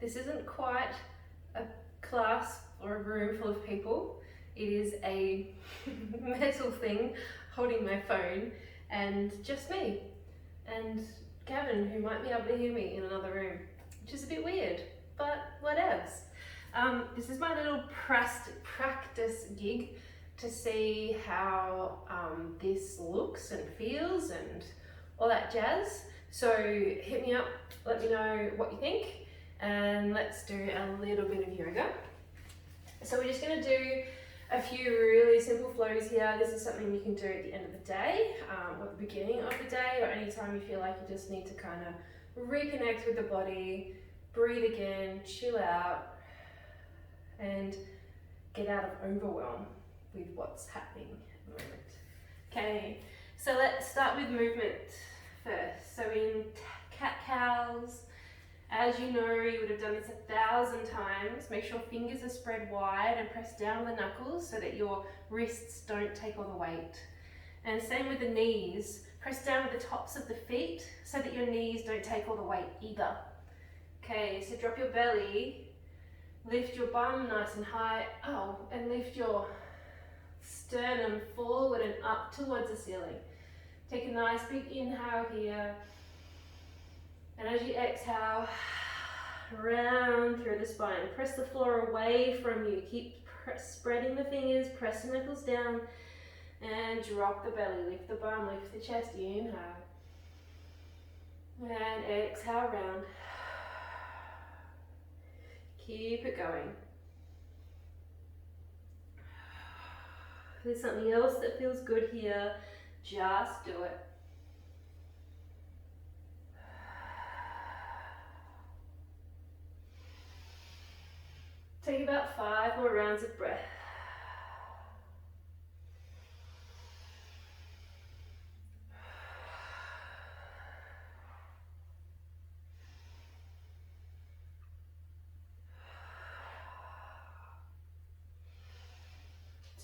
This isn't quite a class or a room full of people. It is a metal thing holding my phone and just me and Gavin, who might be able to hear me in another room, which is a bit weird, but whatevs. This is my little practice gig to see how this looks and feels and all that jazz. So hit me up, let me know what you think, and let's do a little bit of yoga. So we're just going to do a few really simple flows here. This is something you can do at the end of the day, or the beginning of the day, or anytime you feel like you just need to kind of reconnect with the body, breathe again, chill out, and get out of overwhelm with what's happening at the moment. Okay, so let's start with movement first. So in cat-cows, as you know, you would have done this 1,000 times. Make sure fingers are spread wide and press down the knuckles so that your wrists don't take all the weight. And same with the knees. Press down with the tops of the feet so that your knees don't take all the weight either. Okay, so drop your belly, lift your bum nice and high, and lift your sternum forward and up towards the ceiling. Take a nice big inhale here. And as you exhale, round through the spine. Press the floor away from you. Keep spreading the fingers, press the knuckles down, and drop the belly. Lift the bum, lift the chest. Inhale. And exhale, round. Keep it going. If there's something else that feels good here, just do it. Take about 5 more rounds of breath.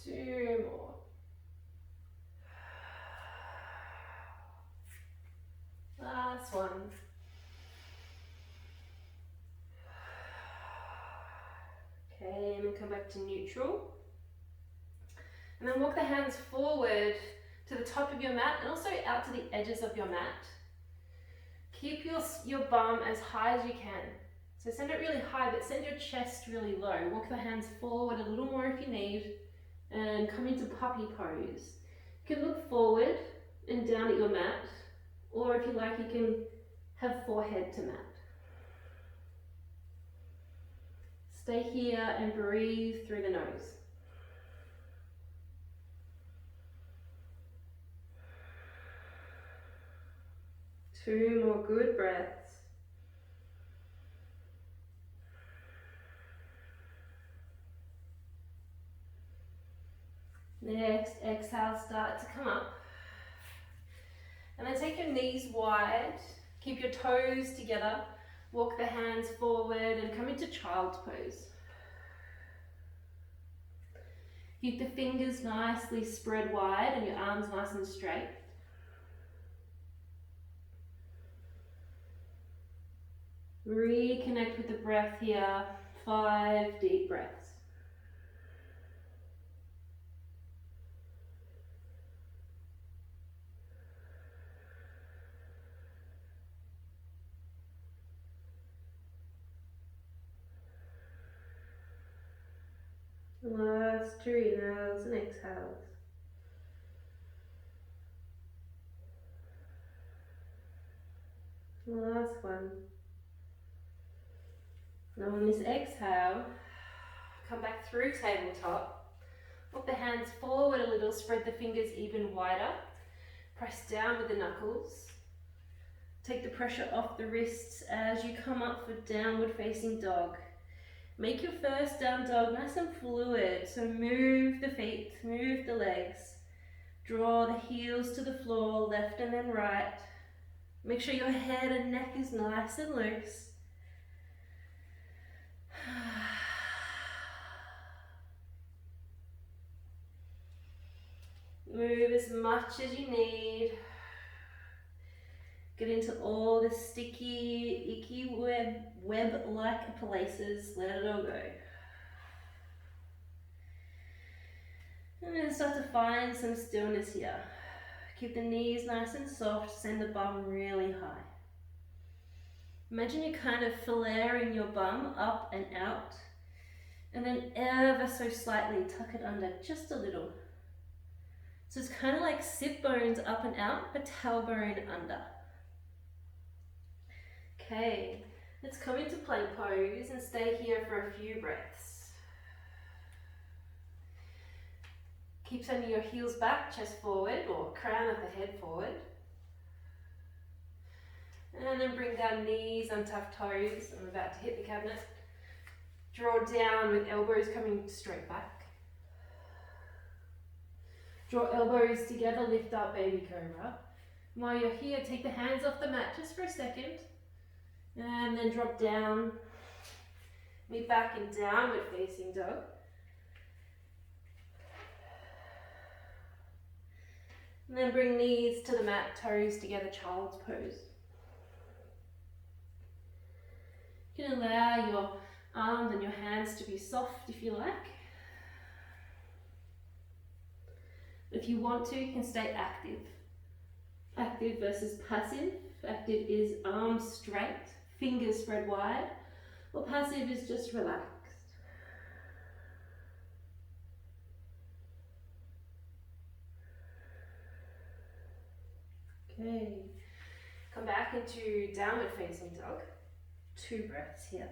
Two more. Last one. Okay, and then come back to neutral. And then walk the hands forward to the top of your mat and also out to the edges of your mat. Keep your bum as high as you can. So send it really high, but send your chest really low. Walk the hands forward a little more if you need, and come into puppy pose. You can look forward and down at your mat, or if you like, you can have forehead to mat. Stay here and breathe through the nose. Two more good breaths. Next, exhale, start to come up. And then take your knees wide, keep your toes together, walk the hands forward and come into child's pose. Keep the fingers nicely spread wide and your arms nice and straight. Reconnect with the breath here, 5 deep breaths. Last 2 inhales and exhales. Last one. Now on this exhale, come back through tabletop. Walk the hands forward a little, spread the fingers even wider. Press down with the knuckles. Take the pressure off the wrists as you come up for downward facing dog. Make your first down dog nice and fluid, so move the feet, move the legs. Draw the heels to the floor, left and then right. Make sure your head and neck is nice and loose. Move as much as you need. Get into all the sticky, icky web-like places. Let it all go. And then start to find some stillness here. Keep the knees nice and soft, send the bum really high. Imagine you're kind of flaring your bum up and out, and then ever so slightly tuck it under just a little. So it's kind of like sit bones up and out, but tailbone under. Okay, let's come into plank pose and stay here for a few breaths. Keep sending your heels back, chest forward, or crown of the head forward. And then bring down knees, untuck toes. I'm about to hit the cabinet. Draw down with elbows coming straight back. Draw elbows together, lift up, baby cobra. While you're here, take the hands off the mat just for a second. And then drop down. Meet back in downward facing dog. And then bring knees to the mat, toes together, child's pose. You can allow your arms and your hands to be soft if you like. If you want to, you can stay active. Active versus passive. Active is arms straight, fingers spread wide, or passive is just relaxed. Okay, come back into downward facing dog. 2 breaths here.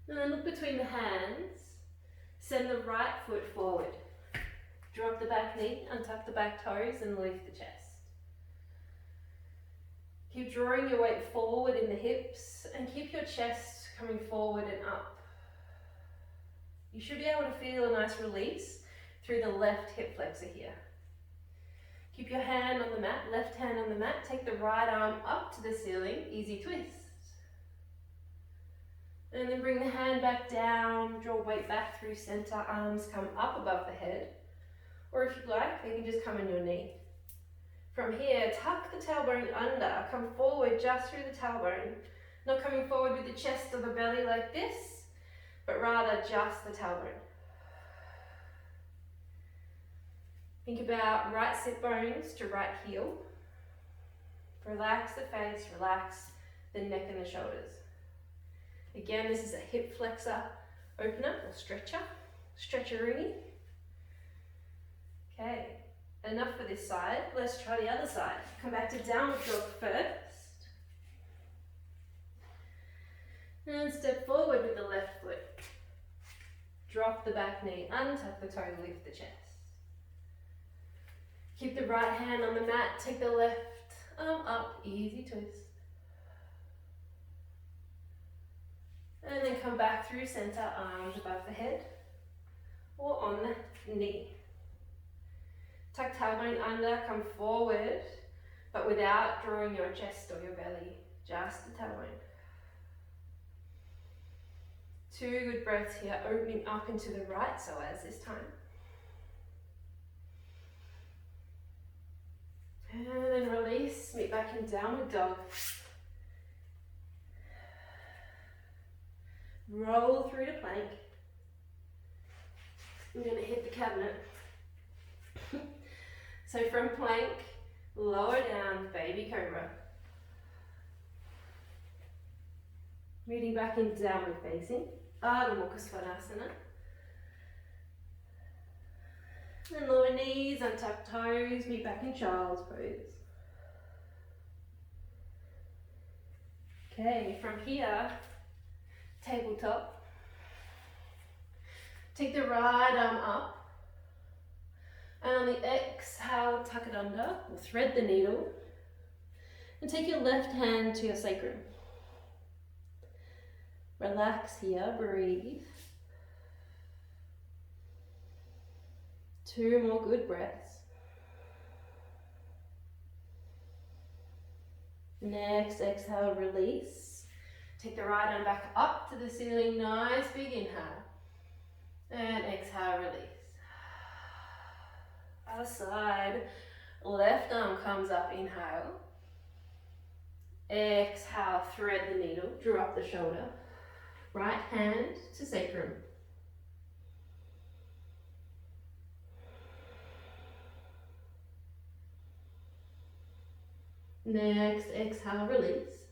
And then look between the hands, send the right foot forward. Drop the back knee, untuck the back toes and lift the chest. Keep drawing your weight forward in the hips and keep your chest coming forward and up. You should be able to feel a nice release through the left hip flexor here. Keep your hand on the mat, left hand on the mat, take the right arm up to the ceiling, easy twist. And then bring the hand back down, draw weight back through center, arms come up above the head. Or if you like, they can just come on your knee. From here, tuck the tailbone under, come forward just through the tailbone. Not coming forward with the chest or the belly like this, but rather just the tailbone. Think about right sit bones to right heel. Relax the face, relax the neck and the shoulders. Again, this is a hip flexor opener or stretcher, stretcherini. Okay, enough for this side. Let's try the other side. Come back to downward dog first. And step forward with the left foot. Drop the back knee, untuck the toe, lift the chest. Keep the right hand on the mat, take the left arm up, easy twist. And then come back through center, arms above the head or on the knee. Tuck tailbone under, come forward, but without drawing your chest or your belly, just the tailbone. 2 good breaths here, opening up into the right psoas this time. And then release, meet back in downward dog. Roll through to plank. I'm going to hit the cabinet. So from plank, lower down, baby cobra. Moving back in downward facing, Ardha Mukha Svanasana. And lower knees, untuck toes, meet back in child's pose. Okay, from here, tabletop. Take the right arm up, and on the exhale, tuck it under, or thread the needle, and take your left hand to your sacrum. Relax here, breathe. 2 more good breaths. Next exhale, release. Take the right arm back up to the ceiling, nice big inhale. And exhale, release. Other side. Left arm comes up, inhale. Exhale, thread the needle, drop the shoulder. Right hand to sacrum. Next, exhale, release.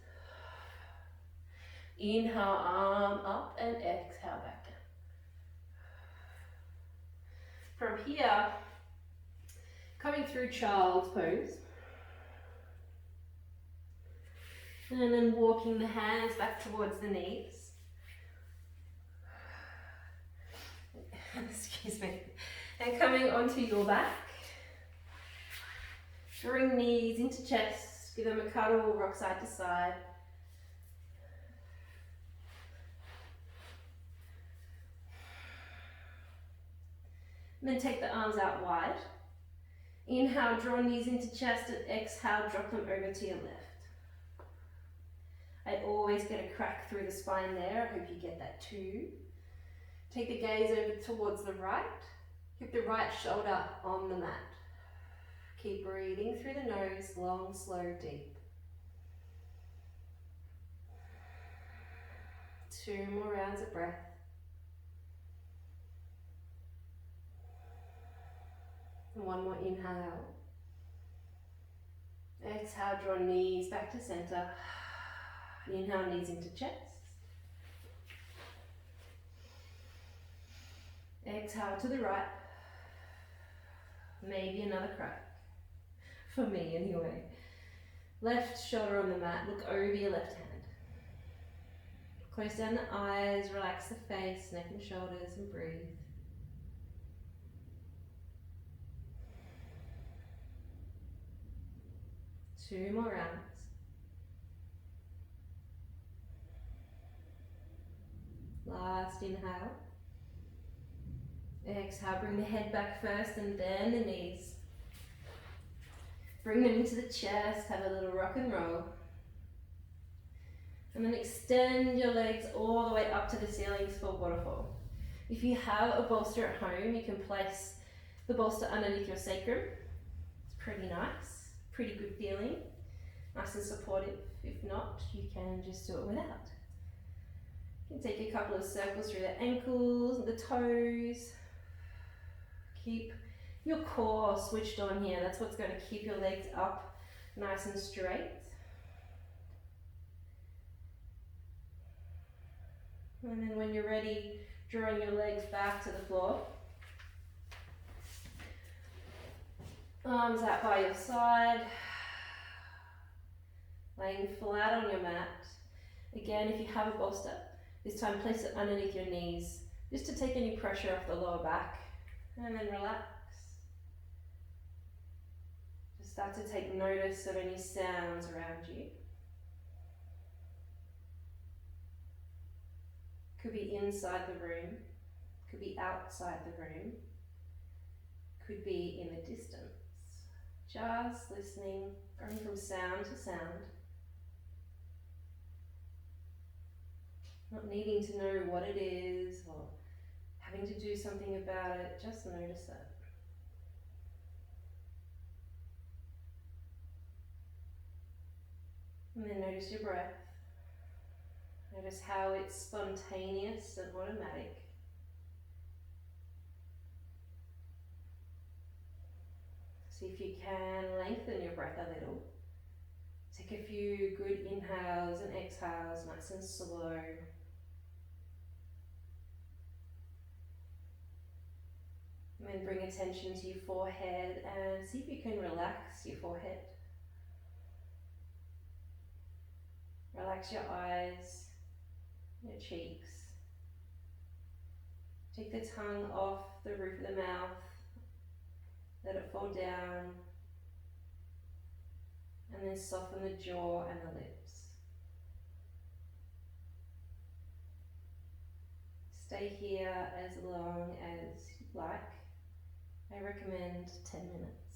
Inhale, arm up, and exhale, back down. From here, coming through child's pose. And then walking the hands back towards the knees. Excuse me. And coming onto your back. Bring knees into chest. Give them a cuddle, rock side to side. And then take the arms out wide. Inhale, draw knees into chest, and exhale, drop them over to your left. I always get a crack through the spine there. I hope you get that too. Take the gaze over towards the right. Keep the right shoulder on the mat. Keep breathing through the nose, long, slow, deep. 2 more rounds of breath. And 1 more inhale. Exhale, draw knees back to center. Inhale, knees into chest. Exhale to the right. Maybe another crack. For me anyway. Left shoulder on the mat, look over your left hand. Close down the eyes, relax the face, neck and shoulders, and breathe. Two more rounds. Last inhale. Exhale, bring the head back first and then the knees. Bring them into the chest, have a little rock and roll. And then extend your legs all the way up to the ceilings for waterfall. If you have a bolster at home, you can place the bolster underneath your sacrum. It's pretty nice, pretty good feeling, nice and supportive. If not, you can just do it without. You can take a couple of circles through the ankles and the toes. Keep your core switched on here. That's what's going to keep your legs up nice and straight. And then when you're ready, drawing your legs back to the floor. Arms out by your side. Laying flat on your mat. Again, if you have a bolster, this time place it underneath your knees, just to take any pressure off the lower back. And then relax. Just start to take notice of any sounds around you. Could be inside the room, could be outside the room, could be in the distance. Just listening, going from sound to sound. Not needing to know what it is or having to do something about it, just notice it. And then notice your breath. Notice how it's spontaneous and automatic. See if you can lengthen your breath a little. Take a few good inhales and exhales, nice and slow. And then bring attention to your forehead and see if you can relax your forehead. Relax your eyes, your cheeks. Take the tongue off the roof of the mouth. Let it fall down. And then soften the jaw and the lips. Stay here as long as you like. I recommend 10 minutes.